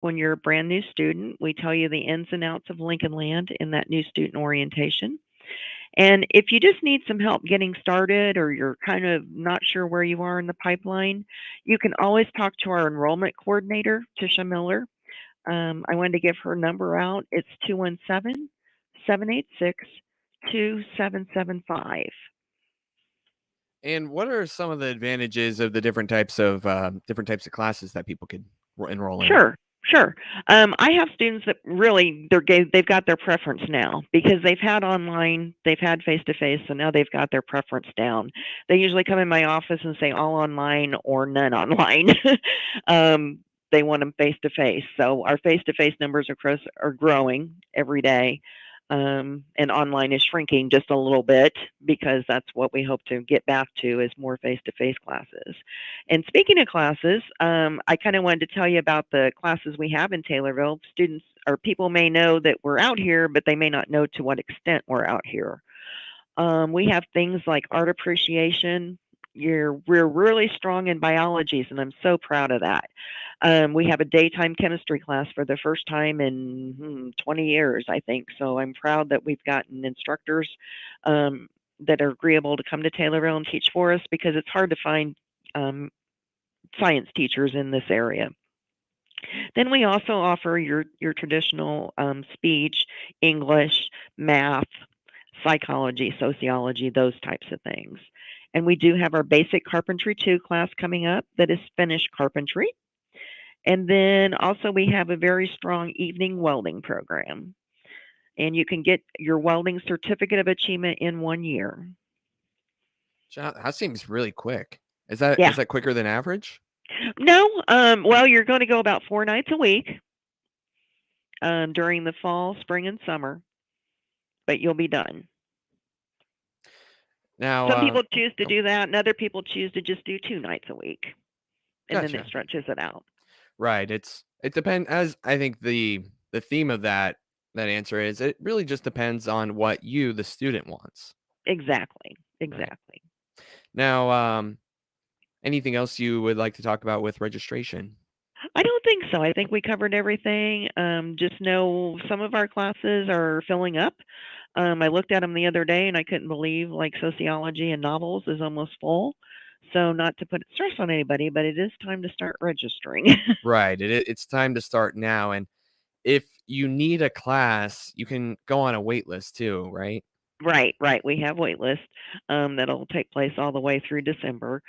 when you're a brand new student. We tell you the ins and outs of Lincoln Land in that new student orientation. And if you just need some help getting started or you're kind of not sure where you are in the pipeline, you can always talk to our enrollment coordinator, Tisha Miller. I wanted to give her number out. It's 217-786-2775. And what are some of the advantages of the different types of classes that people could enroll in? Sure, sure. I have students that really they've got their preference now because they've had online, they've had face to face, so now they've got their preference down. They usually come in my office and say all online or none online. um, they want them face to face. So our face to face numbers are growing every day. And online is shrinking just a little bit because that's what we hope to get back to is more face to face classes. And speaking of classes, I kind of wanted to tell you about the classes we have in Taylorville. Students or people may know that we're out here, but they may not know to what extent we're out here. We have things like art appreciation. We're really strong in biologies, and I'm so proud of that. We have a daytime chemistry class for the first time in 20 years, I think. So I'm proud that we've gotten instructors um, that are agreeable to come to Taylorville and teach for us because it's hard to find um, science teachers in this area. Then we also offer your traditional speech, English, math, psychology, sociology, those types of things. And we do have our basic carpentry 2 class coming up that is finished carpentry. And then also we have a very strong evening welding program. And you can get your welding certificate of achievement in 1 year. That seems really quick. Is that Yeah. is that quicker than average? No, well, you're going to go about 4 nights a week during the fall, spring, and summer, but you'll be done. Now, Some people choose to do that, and other people choose to just do 2 nights a week, and then it gotcha. stretches it out. Right. It depends. As I think the theme of that answer is, it really just depends on what you, the student, wants. Exactly, Right. exactly. Now, anything else you would like to talk about with registration? I don't think so. I think we covered everything. Just know some of our classes are filling up. I looked at them the other day and I couldn't believe like sociology and novels is almost full. So not to put stress on anybody, but it is time to start registering. Right. It's time to start now. And if you need a class, you can go on a wait list too, right? Right, right. We have wait lists that'll take place all the way through December.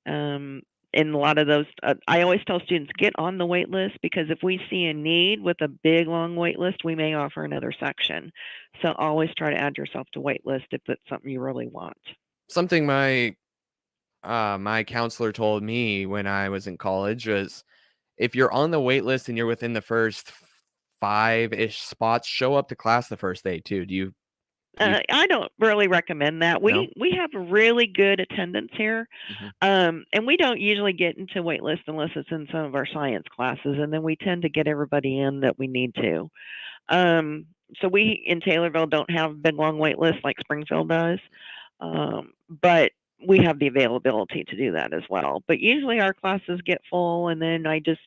Um, and a lot of those, I always tell students get on the wait list because if we see a need with a big long wait list, we may offer another section. So always try to add yourself to wait list if it's something you really want. Something my counselor told me when I was in college was, if you're on the wait list and you're within the first 5-ish spots, show up to class the first day too. Do you I don't really recommend that. know? We have really good attendance here, Hmm. and we don't usually get into wait list unless it's in some of our science classes, and then we tend to get everybody in that we need to. Um, so we in Taylorville don't have big long wait lists like Springfield does, but we have the availability to do that as well. But usually our classes get full, and then I just,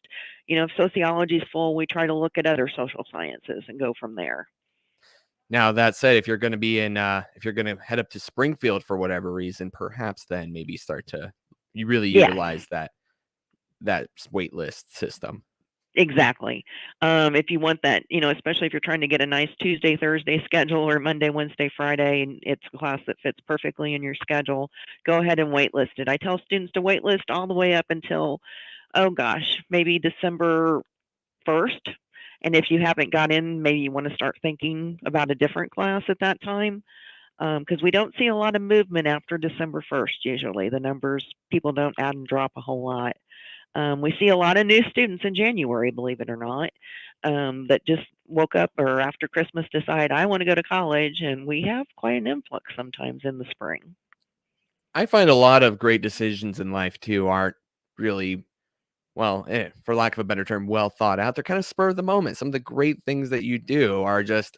if sociology is full, we try to look at other social sciences and go from there. Now that said, if you're gonna head up to Springfield for whatever reason, perhaps then maybe start to you really Yes. utilize that wait list system. Exactly. If you want that, especially if you're trying to get a nice Tuesday, Thursday schedule or Monday, Wednesday, Friday, and it's a class that fits perfectly in your schedule, go ahead and waitlist it. I tell students to waitlist all the way up until, oh gosh, maybe December 1st. And if you haven't got in, maybe you want to start thinking about a different class at that time. Because we don't see a lot of movement after December 1st, usually. The numbers, people don't add and drop a whole lot. We see a lot of new students in January, believe it or not, that just woke up or after Christmas decide, I want to go to college. And we have quite an influx sometimes in the spring. I find a lot of great decisions in life too aren't really, well, for lack of a better term, well thought out. They're kind of spur of the moment. Some of the great things that you do are just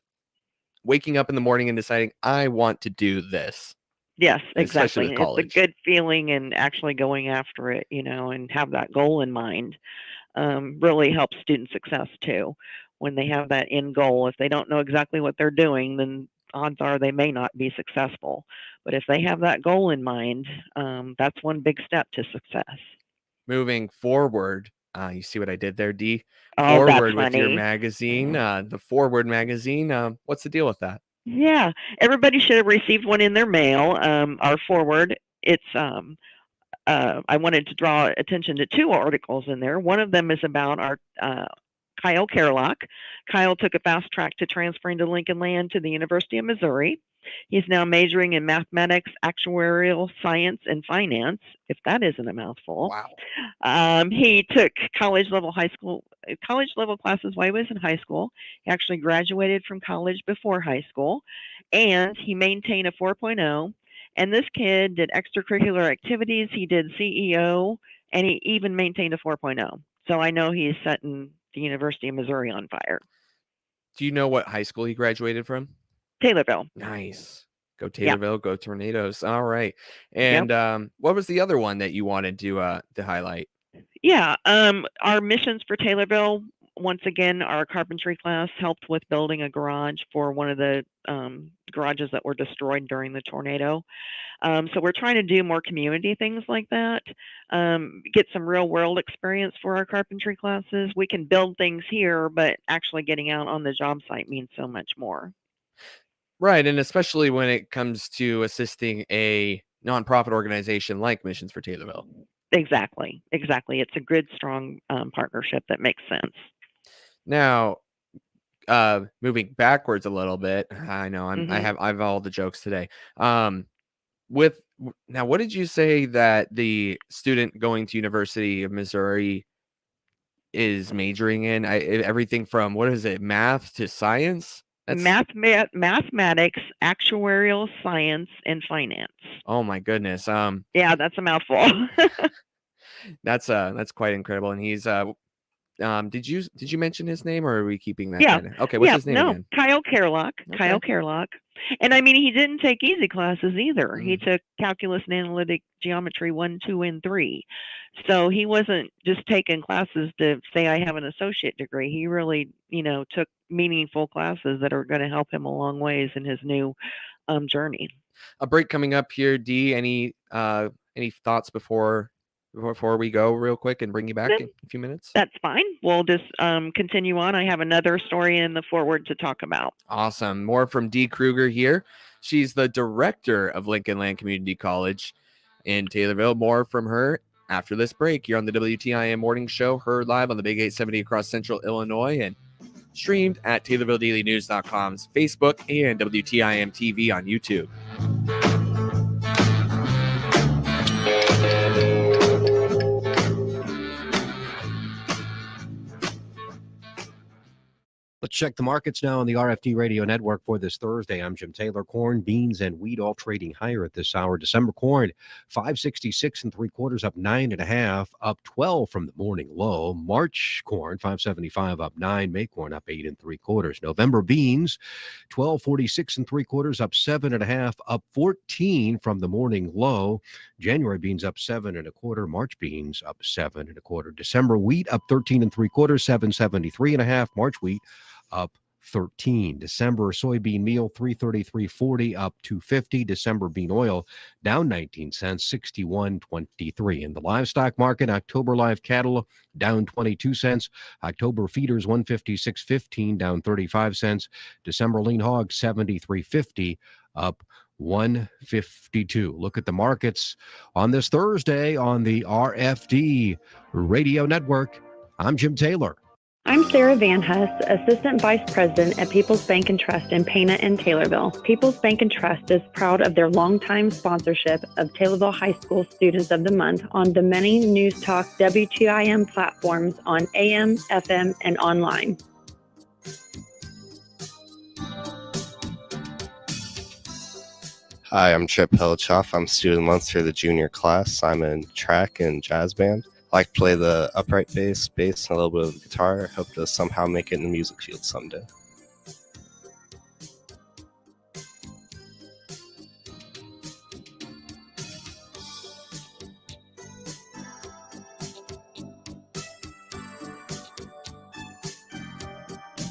waking up in the morning and deciding, I want to do this, Yes, especially with exactly. It's a college. good feeling and actually going after it, and have that goal in mind. really helps student success too. When they have that end goal, if they don't know exactly what they're doing, then odds are they may not be successful. But if they have that goal in mind, that's one big step to success. Moving forward, you see what I did there, Dee? Oh, that's Forward with your funny. magazine, the Forward magazine. What's the deal with that? Yeah, everybody should have received one in their mail. Our forward, it's I wanted to draw attention to two articles in there. One of them is about our Kyle Kerlock. Kyle took a fast track to transferring to Lincoln Land to the University of Missouri. He's now majoring in mathematics, actuarial science, and finance, if that isn't a mouthful. Wow. He took college level classes while he was in high school. He actually graduated from college before high school, and he maintained a 4.0. And this kid did extracurricular activities. He did CEO, and he even maintained a 4.0. So I know he's setting the University of Missouri on fire. Do you know what high school he graduated from? Taylorville. Nice. Go Yep. Taylorville, go Tornadoes. All right. Yep. And what was the other one that you wanted to highlight? Yeah. Our missions for Taylorville, once again, our carpentry class helped with building a garage for one of the garages that were destroyed during the tornado. So we're trying to do more community things like that, get some real world experience for our carpentry classes. We can build things here, but actually getting out on the job site means so much more. Right, and especially when it comes to assisting a nonprofit organization like Missions for Taylorville. Exactly. It's a good, strong partnership that makes sense. Now, moving backwards a little bit, I know I have all the jokes today. Now, what did you say that the student going to University of Missouri is majoring in? Everything from, what is it, math to science? Mathematics, actuarial science, and finance. Oh my goodness. Yeah, that's a mouthful. That's quite incredible. And he's did you mention his name, or are we keeping that Yeah. kind of? Okay, what's Yeah. his name No, again? Kyle Kerlock. Kyle Okay. Kerlock. And I mean, he didn't take easy classes either. He Mm. took calculus and analytic geometry 1, 2, and 3. So he wasn't just taking classes to say I have an associate degree. He really, took meaningful classes that are going to help him a long ways in his new journey. A break coming up here, Dee. Any thoughts before we go real quick and bring you back No, in a few minutes? that's fine. We'll just continue on. I have another story in the forward to talk about. Awesome. More from Dee Krueger here. She's the director of Lincoln Land Community College in Taylorville. More from her after this break. You're on the WTIM Morning Show, heard live on the Big 870 across Central Illinois and streamed at TaylorvilleDailyNews.com's Facebook and WTIM TV on YouTube. Let's check the markets now on the RFD Radio Network for this Thursday. I'm Jim Taylor. Corn, beans, and wheat all trading higher at this hour. December corn, 566 3/4, up 9.5, up 12 from the morning low. March corn, 575, up 9. May corn, up 8 3/4. November beans, 1246 3/4, up 7.5, up 14 from the morning low. January beans up 7 1/4. March beans up 7 1/4. December wheat up 13 3/4, 773.5. March wheat up 13. December soybean meal 333.40, up 250. December bean oil down 19 cents, 61.23. In the livestock market, October live cattle down 22 cents. October feeders 156.15, down 35 cents. December lean hog 73.50, up 152. Look at the markets on this Thursday on the RFD Radio Network. I'm Jim Taylor. I'm Sarah Van Huss, Assistant Vice President at People's Bank and Trust in Pana and Taylorville. People's Bank and Trust is proud of their longtime sponsorship of Taylorville High School Students of the Month on the many News Talk WTIM platforms on AM, FM, and online. Hi, I'm Chip Helichoff. I'm student month for the junior class. I'm in track and jazz band. I like to play the upright bass, and a little bit of guitar. Hope to somehow make it in the music field someday.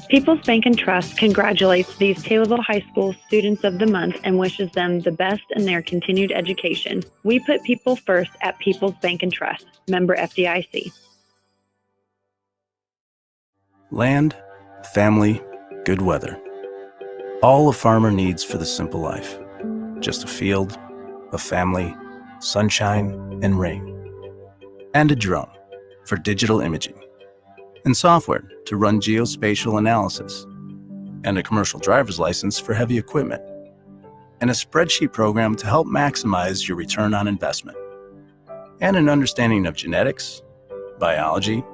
People's Bank and Trust congratulates these Taylorville High School Students of the Month and wishes them the best in their continued education. We put people first at People's Bank and Trust. Member FDIC. Land, family, good weather. All a farmer needs for the simple life. Just a field, a family, sunshine, and rain. And a drone for digital imaging. And software to run geospatial analysis. And a commercial driver's license for heavy equipment. And a spreadsheet program to help maximize your return on investment. And an understanding of genetics, biology,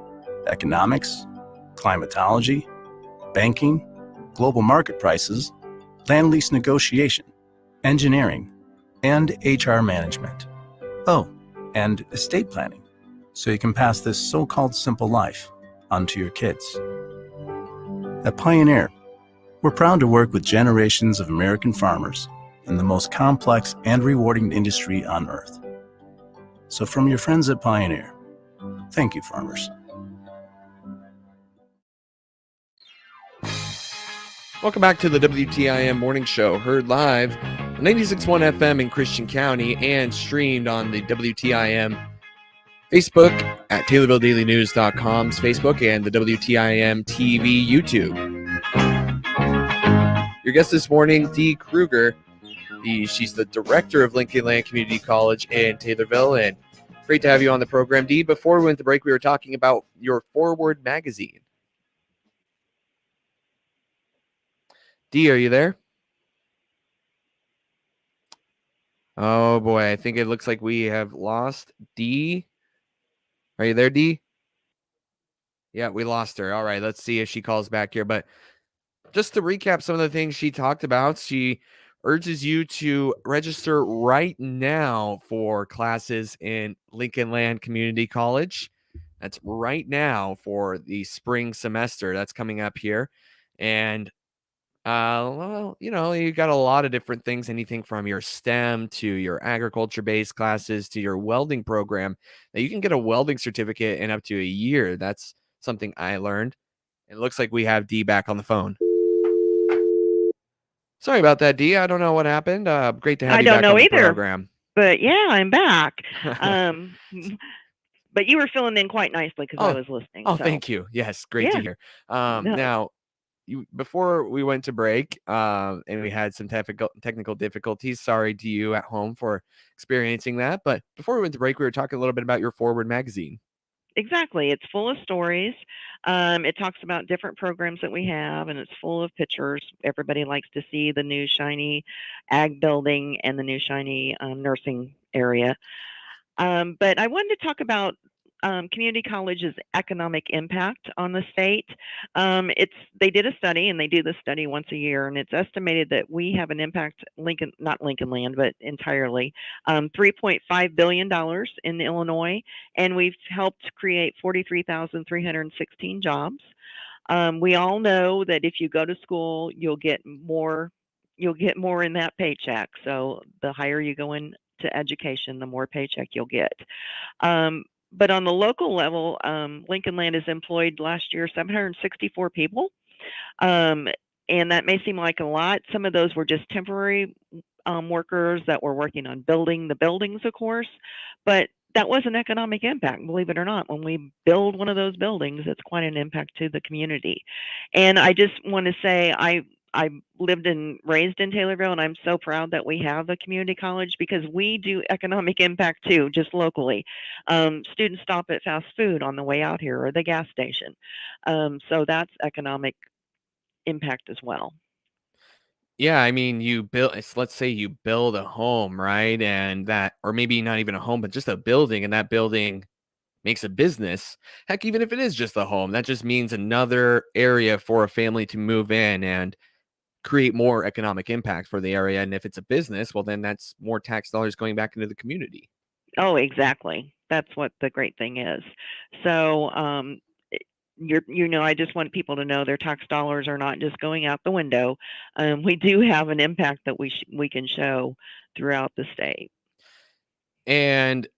economics, climatology, banking, global market prices, land lease negotiation, engineering, and HR management. Oh, and estate planning, so you can pass this so-called simple life onto your kids. At Pioneer, we're proud to work with generations of American farmers in the most complex and rewarding industry on earth. So from your friends at Pioneer, thank you, farmers. Welcome back to the WTIM Morning Show, heard live on 96.1 FM in Christian County and streamed on the WTIM Facebook at TaylorvilleDailyNews.com's Facebook and the WTIM TV YouTube. Your guest this morning, Dee Krueger. She's the director of Lincoln Land Community College in Taylorville, and great to have you on the program, Dee. Before we went to break, we were talking about your Forward magazine. Dee, are you there? Oh boy, I think it looks like we have lost Dee. Are you there, Dee? Yeah, we lost her. All right, let's see if she calls back here. But just to recap some of the things she talked about, she urges you to register right now for classes in Lincoln Land Community College. That's right now for the spring semester that's coming up here. And well, you got a lot of different things, anything from your STEM to your agriculture-based classes to your welding program. Now, you can get a welding certificate in up to a year. That's something I learned. It looks like we have Dee back on the phone. Sorry about that, Dee. I don't know what happened. Great to have you back on the program. But yeah, I'm back. But you were filling in quite nicely because I was listening. Oh, thank you. Yes, great to hear. Now, before we went to break, and we had some technical difficulties. Sorry to you at home for experiencing that. But before we went to break, we were talking a little bit about your Forward magazine. Exactly. It's full of stories. It talks about different programs that we have, and it's full of pictures. Everybody likes to see the new shiny ag building and the new shiny nursing area. But I wanted to talk about community college's economic impact on the state. They did a study, and they do this study once a year, and it's estimated that we have an impact, not Lincoln Land, but entirely, $3.5 billion in Illinois, and we've helped create 43,316 jobs. We all know that if you go to school, you'll get more in that paycheck. So the higher you go into education, the more paycheck you'll get. But on the local level, Lincoln Land has employed last year 764 people. And that may seem like a lot. Some of those were just temporary workers that were working on building the buildings, of course. But that was an economic impact, believe it or not. When we build one of those buildings, it's quite an impact to the community. And I just want to say I lived and raised in Taylorville, and I'm so proud that we have a community college because we do economic impact too, just locally. Students stop at fast food on the way out here or the gas station. So that's economic impact as well. Yeah, I mean, let's say you build a home, right? And or maybe not even a home, but just a building, and that building makes a business. Heck, even if it is just a home, that just means another area for a family to move in and create more economic impact for the area. And if it's a business, well, then that's more tax dollars going back into the community. Oh, exactly. That's what the great thing is. So, I just want people to know their tax dollars are not just going out the window. We do have an impact that we can show throughout the state. And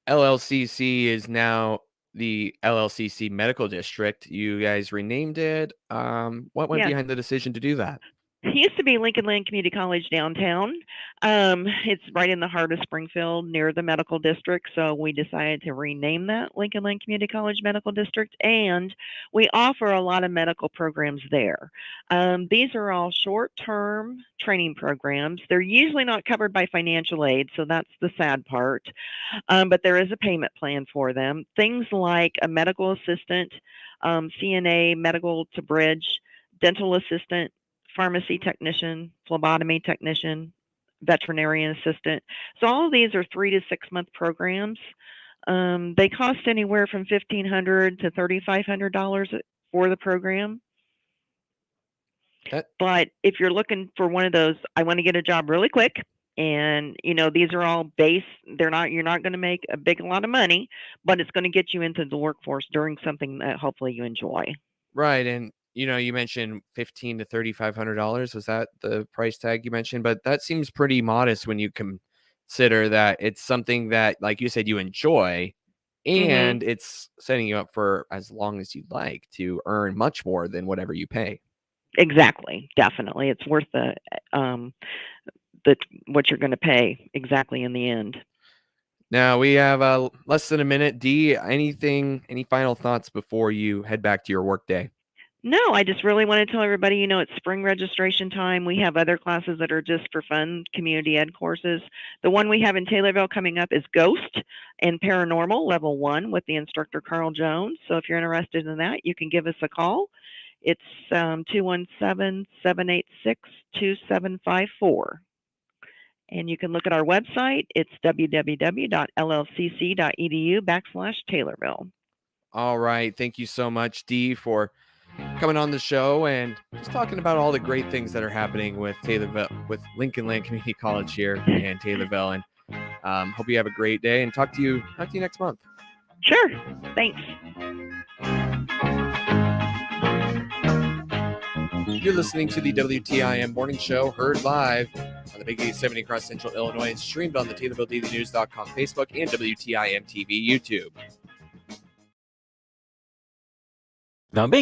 LLCC is now the LLCC Medical District. You guys renamed it. What went Yes. behind the decision to do that? It used to be Lincoln Land Community College downtown. It's right in the heart of Springfield near the medical district. So we decided to rename that Lincoln Land Community College Medical District. And we offer a lot of medical programs there. These are all short-term training programs. They're usually not covered by financial aid. So that's the sad part. But there is a payment plan for them. Things like a medical assistant, CNA, medical to bridge, dental assistant, pharmacy technician, phlebotomy technician, veterinarian assistant. So all of these are 3 to 6 month programs. They cost anywhere from $1,500 to $3,500 for the program. But if you're looking for one of those, I want to get a job really quick. And these are all base. You're not going to make a lot of money, but it's going to get you into the workforce doing something that hopefully you enjoy. Right. And you mentioned $1,500 to $3,500. Was that the price tag you mentioned? But that seems pretty modest when you consider that it's something that, like you said, you enjoy, and it's setting you up for as long as you'd like to earn much more than whatever you pay. Exactly. Definitely. It's worth what you're going to pay exactly in the end. Now we have less than a minute. Dee, any final thoughts before you head back to your work day? No, I just really want to tell everybody, it's spring registration time. We have other classes that are just for fun, community ed courses. The one we have in Taylorville coming up is Ghost and Paranormal Level 1 with the instructor Carl Jones. So if you're interested in that, you can give us a call. It's 217-786-2754. And you can look at our website. It's www.llcc.edu/Taylorville. All right. Thank you so much, Dee, for coming on the show and just talking about all the great things that are happening with Taylorville, with Lincoln Land Community College here in Taylorville. And hope you have a great day, and talk to you next month. Sure. Thanks. You're listening to the WTIM Morning Show, heard live on the Big 870 across Central Illinois, and streamed on the TaylorvilleDailyNews.com Facebook and WTIM TV YouTube. The Big